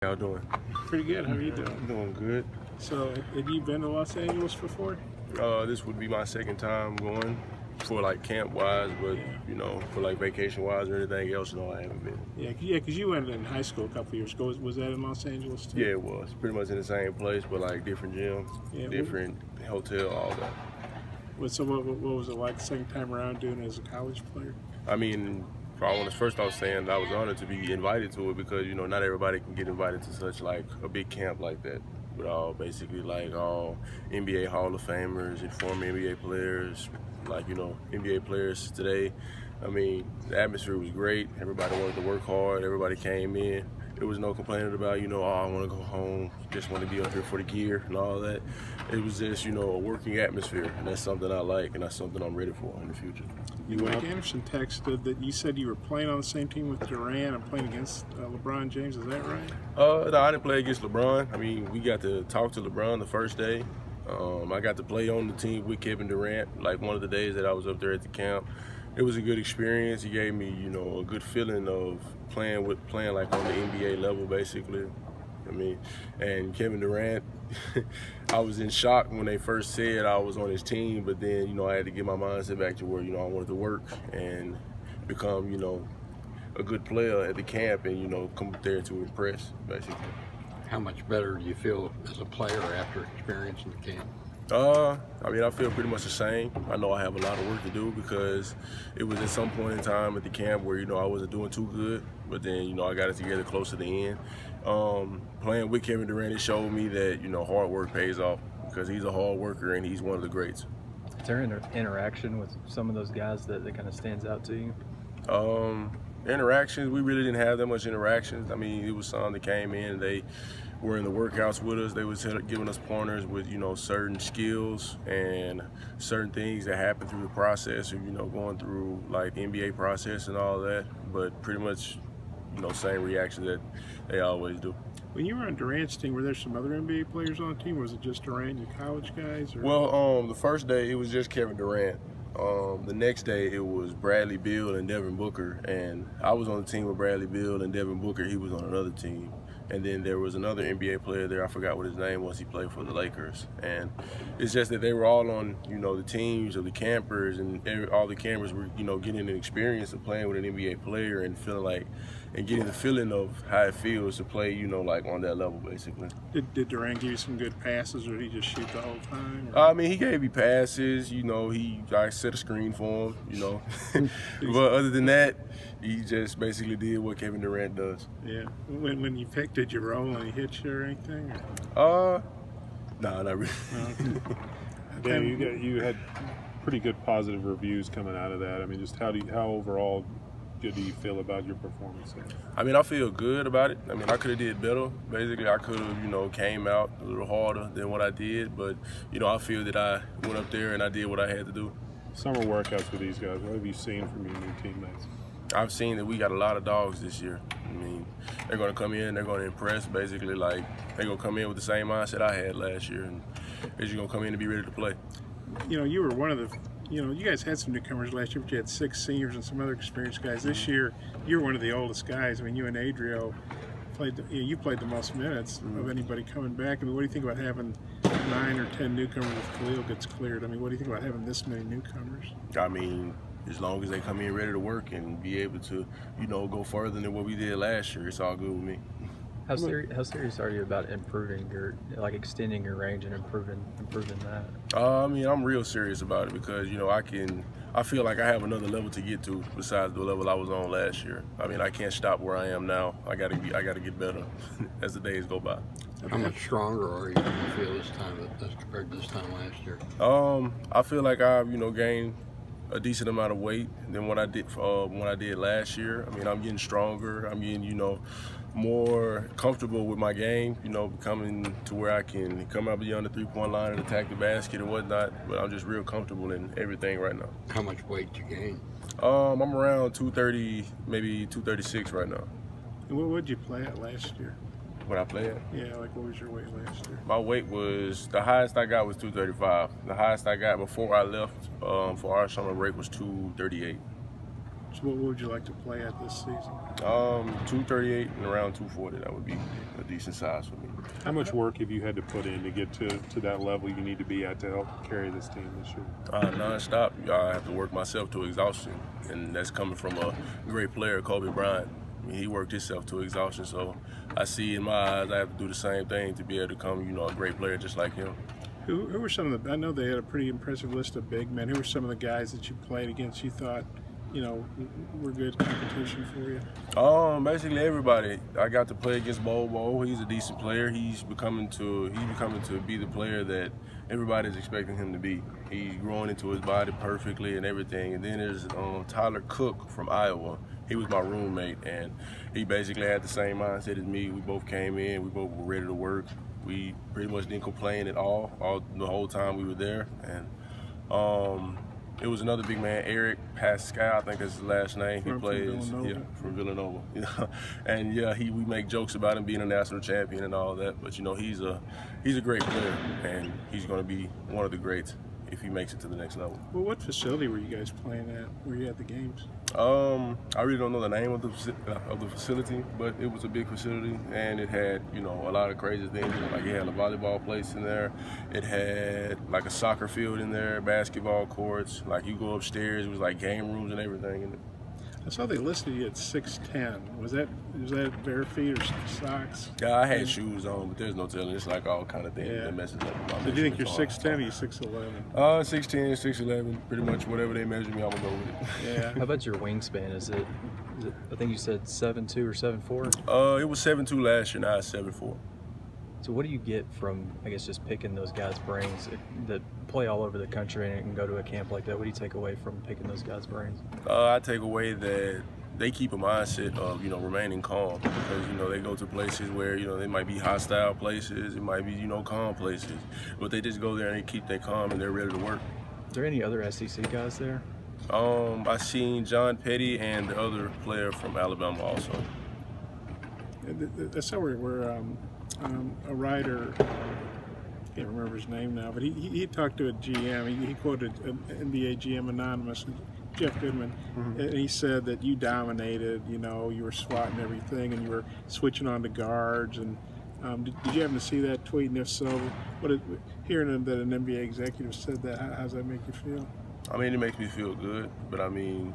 Y'all doing? Pretty good. How are you doing? I'm doing good. So, have you been to Los Angeles before? This would be my second time going for like camp wise, but you know, for like vacation wise or anything else, no, I haven't been. Yeah, because you went in high school a couple years ago. Was that in Los Angeles too? Yeah, it was pretty much in the same place, but like different gyms, different hotel, all that. So what was it like the second time around doing it as a college player? I mean, first I was saying I was honored to be invited to it because, you know, not everybody can get invited to such like a big camp like that with all basically like all NBA Hall of Famers and former NBA players, like, you know, NBA players today. I mean, the atmosphere was great. Everybody wanted to work hard. Everybody came in. There was no complaining about, you know, oh, I want to go home, just want to be up here for the gear and all that. It was just, you know, a working atmosphere, and that's something I like, and that's something I'm ready for in the future. Mike Anderson texted that you said you were playing on the same team with Durant and playing against LeBron James. Is that right? No, I didn't play against LeBron. I mean, we got to talk to LeBron the first day. I got to play on the team with Kevin Durant, like one of the days that I was up there at the camp. It was a good experience. He gave me, you know, a good feeling of playing like on the NBA level, basically. I mean, and Kevin Durant, I was in shock when they first said I was on his team, but then, you know, I had to get my mindset back to where, you know, I wanted to work and become, you know, a good player at the camp and, you know, come there to impress, basically. How much better do you feel as a player after experiencing the camp? I mean, I feel pretty much the same. I know I have a lot of work to do because it was at some point in time at the camp where, you know, I wasn't doing too good, but then, you know, I got it together close to the end. Playing with Kevin Durant, it showed me that, you know, hard work pays off because he's a hard worker and he's one of the greats. Is there interaction with some of those guys that kind of stands out to you? Interactions, we really didn't have that much interactions. I mean, it was some that came in, they were in the workouts with us. They was giving us pointers with, you know, certain skills and certain things that happen through the process of, you know, going through like NBA process and all that. But pretty much, you know, same reaction that they always do. When you were on Durant's team, were there some other NBA players on the team, or was it just Durant and your college guys? Or? Well, the first day it was just Kevin Durant. The next day it was Bradley Beal and Devin Booker, and I was on the team with Bradley Beal and Devin Booker. He was on another team. And then there was another NBA player there. I forgot what his name was. He played for the Lakers. And it's just that they were all on, you know, the teams of the campers, and all the campers were, you know, getting an experience of playing with an NBA player and feeling like, and getting the feeling of how it feels to play, you know, like on that level, basically. Did Durant give you some good passes, or did he just shoot the whole time? I mean, he gave me passes. You know, I set a screen for him, you know. But other than that, he just basically did what Kevin Durant does. Yeah. When you picked, did you roll and he hit you or anything? Nah, not really. Dan, you had pretty good positive reviews coming out of that. I mean, just how overall good do you feel about your performance there? I mean, I feel good about it. I mean, I could have did better. Basically, I could have, you know, came out a little harder than what I did. But, you know, I feel that I went up there and I did what I had to do. Summer workouts with these guys, what have you seen from your new teammates? I've seen that we got a lot of dogs this year. I mean, they're going to come in, they're going to impress, basically. Like, they're going to come in with the same mindset I had last year, and they're just going to come in and be ready to play. You know, you were one of the, you know, you guys had some newcomers last year, but you had 6 seniors and some other experienced guys. This year, you're one of the oldest guys. I mean, you and Adrio played, you played the most minutes of anybody coming back. I mean, what do you think about having 9 or 10 newcomers if Khalil gets cleared? I mean, what do you think about having this many newcomers? I mean, as long as they come in ready to work and be able to, you know, go further than what we did last year, it's all good with me. How serious are you about improving your, like extending your range and improving that? I mean, I'm real serious about it because, you know, I feel like I have another level to get to besides the level I was on last year. I mean, I can't stop where I am now. I gotta get better as the days go by. How much stronger are you feel this time as compared to this time last year? I feel like I've, you know, gained a decent amount of weight than what I did last year. I mean, I'm getting stronger. I'm getting, you know, more comfortable with my game, you know, coming to where I can come out beyond the three-point line and attack the basket and whatnot, but I'm just real comfortable in everything right now. How much weight did you gain? I'm around 230, maybe 236 right now. And what would you play at last year? What I played at? Yeah, like what was your weight last year? My weight was, the highest I got was 235. The highest I got before I left for our summer break was 238. So what would you like to play at this season? 238 and around 240. That would be a decent size for me. How much work have you had to put in to get to that level you need to be at to help carry this team this year? Non-stop. I have to work myself to exhaustion, and that's coming from a great player, Kobe Bryant. I mean, he worked himself to exhaustion, so I see in my eyes I have to do the same thing to be able to become, a great player just like him. Who were some of the? I know they had a pretty impressive list of big men. Who were some of the guys that you played against? You thought, were good competition for you? Basically everybody. I got to play against Bobo. He's a decent player. He's becoming to be the player that everybody's expecting him to be. He's growing into his body perfectly and everything. And then there's Tyler Cook from Iowa. He was my roommate, and he basically had the same mindset as me. We both came in. We both were ready to work. We pretty much didn't complain at all the whole time we were there. And it was another big man, Eric Pascal, I think that's his last name. He plays from Villanova. And we make jokes about him being a national champion and all that. But he's a great player, and he's going to be one of the greats if he makes it to the next level. Well, what facility were you guys playing at? Were you at the games? I really don't know the name of the facility, but it was a big facility, and it had a lot of crazy things. Like it had a volleyball place in there, it had like a soccer field in there, basketball courts. Like you go upstairs, it was like game rooms and everything in it. I saw they listed you at 6'10". Was that bare feet or socks? Yeah, I had shoes on, but there's no telling. It's like all kind of things that messes up. Did you think you're 6'10" or you 6'11"? 6'10", 6'11", pretty much whatever they measure me, I'm gonna go with it. Yeah. How about your wingspan? Is it I think you said 7'2" or 7'4"? It was 7'2" last year, now it's 7'4". So what do you get from, I guess, just picking those guys' brains that play all over the country and can go to a camp like that? What do you take away from picking those guys' brains? I take away that they keep a mindset of, remaining calm, because, they go to places where, they might be hostile places, it might be, calm places, but they just go there and they keep their calm and they're ready to work. Are there any other SEC guys there? I seen John Petty and the other player from Alabama also. That's how a writer, I can't remember his name now, but he talked to a GM. He quoted an NBA GM anonymous, Jeff Goodman, and he said that you dominated. You were swatting everything, and you were switching on to guards. And did you happen to see that tweet? And if so, hearing that an NBA executive said that, how does that make you feel? I mean, it makes me feel good, but I mean,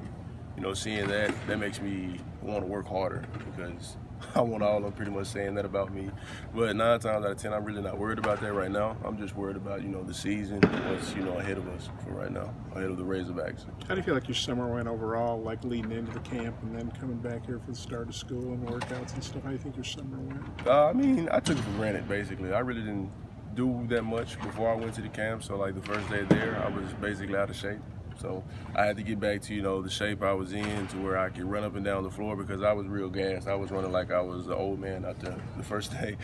seeing that makes me want to work harder, because I want all of them pretty much saying that about me. But 9 times out of 10, I'm really not worried about that right now. I'm just worried about, the season, what's, ahead of us for right now, ahead of the Razorbacks. How do you feel like your summer went overall, like leading into the camp and then coming back here for the start of school and workouts and stuff? How do you think your summer went? I mean, I took it for granted, basically. I really didn't do that much before I went to the camp. So, like, the first day there, I was basically out of shape. So I had to get back to, the shape I was in, to where I could run up and down the floor, because I was real gassed. I was running like I was an old man out there the first day.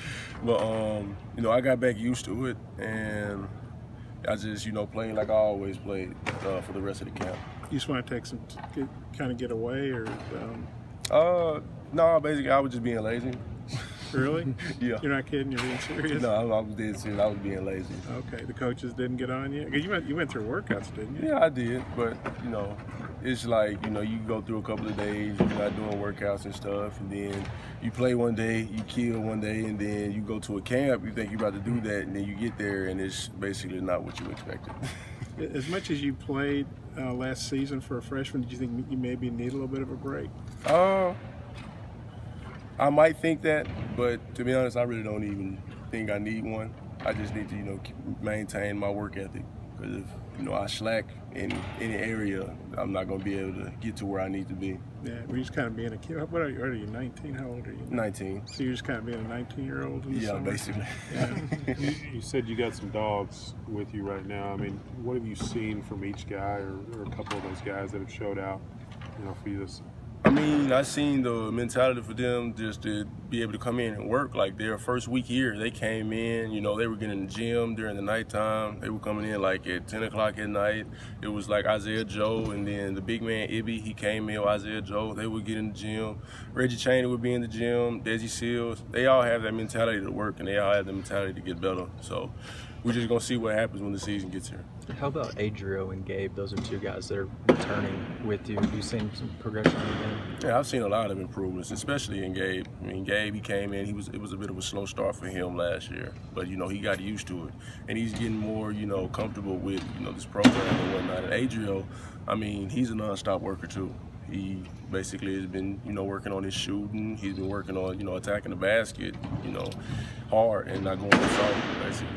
But, I got back used to it, and I just, playing like I always played for the rest of the camp. You just want to take kind of get away, or? No, basically I was just being lazy. Really? Yeah. You're not kidding? You're being serious? No, I was dead serious. I was being lazy. Okay. The coaches didn't get on you? You went through workouts, didn't you? Yeah, I did. But, it's like, you go through a couple of days, you're not doing workouts and stuff, and then you play one day, you kill one day, and then you go to a camp, you think you're about to do that, and then you get there, and it's basically not what you expected. As much as you played last season for a freshman, did you think you maybe need a little bit of a break? I might think that, but to be honest, I really don't even think I need one. I just need to, maintain my work ethic, because if, I slack in any area, I'm not going to be able to get to where I need to be. Yeah, we're just kind of being a kid. What are you, 19? How old are you? 19. So you're just kind of being a 19-year-old in the Yeah, summer? basically. Yeah. You said you got some dogs with you right now. I mean, what have you seen from each guy, or a couple of those guys that have showed out, for you this? I mean, I seen the mentality for them just to be able to come in and work. Like their first week here, they came in, they were getting in the gym during the nighttime. They were coming in like at 10 o'clock at night. It was like Isaiah Joe, and then the big man, Ibby, he came in with Isaiah Joe. They would get in the gym. Reggie Chaney would be in the gym, Desi Seals. They all have that mentality to work, and they all have the mentality to get better. So, we're just gonna see what happens when the season gets here. How about Adrio and Gabe? Those are two guys that are returning with you. Have you seen some progression in them? Yeah, I've seen a lot of improvements, especially in Gabe. I mean, Gabe, he came in, it was a bit of a slow start for him last year, but he got used to it, and he's getting more comfortable with this program and whatnot. And Adrio, I mean, he's a nonstop worker too. He basically has been working on his shooting. He's been working on attacking the basket hard and not going soft, basically.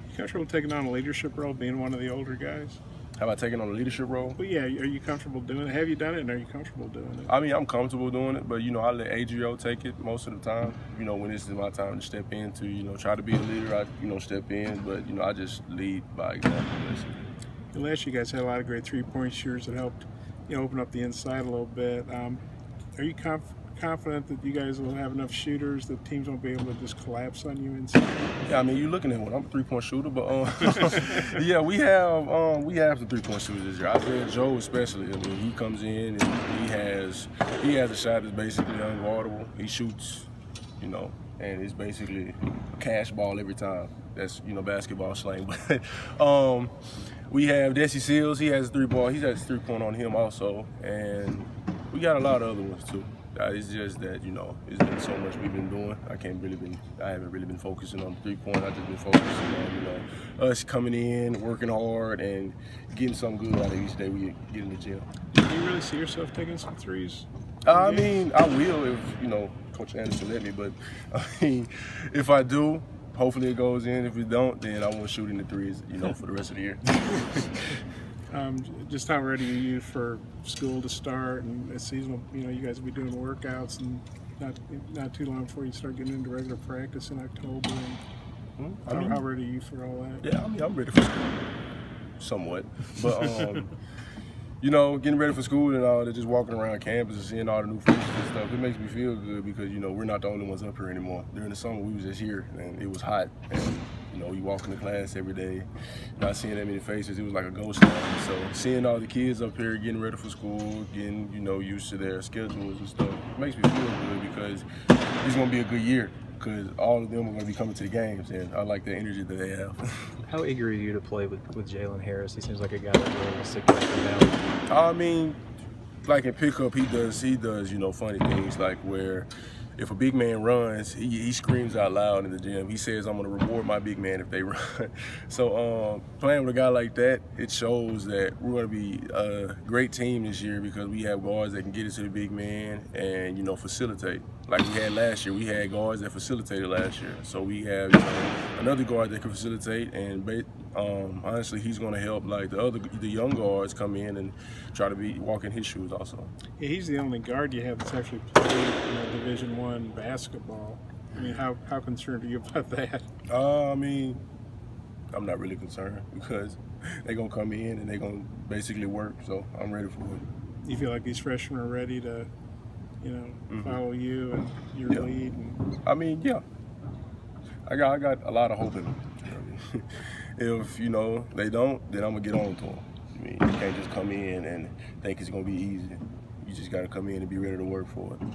You comfortable taking on a leadership role, being one of the older guys? Have I taken on a leadership role? Well, yeah. Are you comfortable doing it? Have you done it, and are you comfortable doing it? I mean, I'm comfortable doing it, but I let Adrio take it most of the time. When this is my time to step in to try to be a leader, I step in, but I just lead by example, basically. Last year, you guys had a lot of great three-point shooters that helped open up the inside a little bit. Are you confident that you guys will have enough shooters that teams won't be able to just collapse on you inside? Yeah, I mean, you're looking at one. I'm a three-point shooter, but yeah, we have some three-point shooters this year. Isaiah Joe especially. I mean, he comes in and he has a shot that's basically unguardable. He shoots, and it's basically a cash ball every time. That's basketball slang. But we have Desi Seals. He has a three-ball. He has 3-point on him also, and we got a lot of other ones too. It's just that it's been so much we've been doing. I haven't really been focusing on the 3-point. I've just been focusing on us coming in, working hard, and getting something good out of each day we get in the gym. Do you really see yourself taking some threes? I mean, I will if Coach Anderson let me. But I mean, if I do, hopefully it goes in. If it don't, then I won't shoot in the threes, for the rest of the year. Just how ready are you for school to start and a season? You guys will be doing workouts, and not too long before you start getting into regular practice in October. And how ready are you for all that? Yeah, I mean, I'm ready for school, somewhat, but getting ready for school and all that, just walking around campus and seeing all the new faces and stuff, it makes me feel good because we're not the only ones up here anymore. During the summer, we was just here and it was hot, and you walk into class every day, not seeing that many faces, it was like a ghost town. So seeing all the kids up here getting ready for school, getting used to their schedules and stuff, it makes me feel good because it's gonna be a good year. Because all of them are going to be coming to the games, and I like the energy that they have. How eager are you to play with Jalen Harris? He seems like a guy that really wants to get down. I mean, like in pickup, he does funny things like where if a big man runs, he screams out loud in the gym. He says, "I'm going to reward my big man if they run." So playing with a guy like that, it shows that we're going to be a great team this year because we have guards that can get it to the big man and facilitate. Like we had last year, we had guards that facilitated last year. So we have another guard that can facilitate, and honestly, he's going to help like the young guards come in and try to walk in his shoes also. Yeah, he's the only guard you have that's actually played Division I basketball. I mean, how concerned are you about that? I mean, I'm not really concerned because they're going to come in and they're going to basically work, so I'm ready for it. You feel like these freshmen are ready to follow you and your lead? I mean, yeah. I got a lot of hope in them. If, they don't, then I'm going to get on to them. I mean, you can't just come in and think it's going to be easy. You just got to come in and be ready to work for it.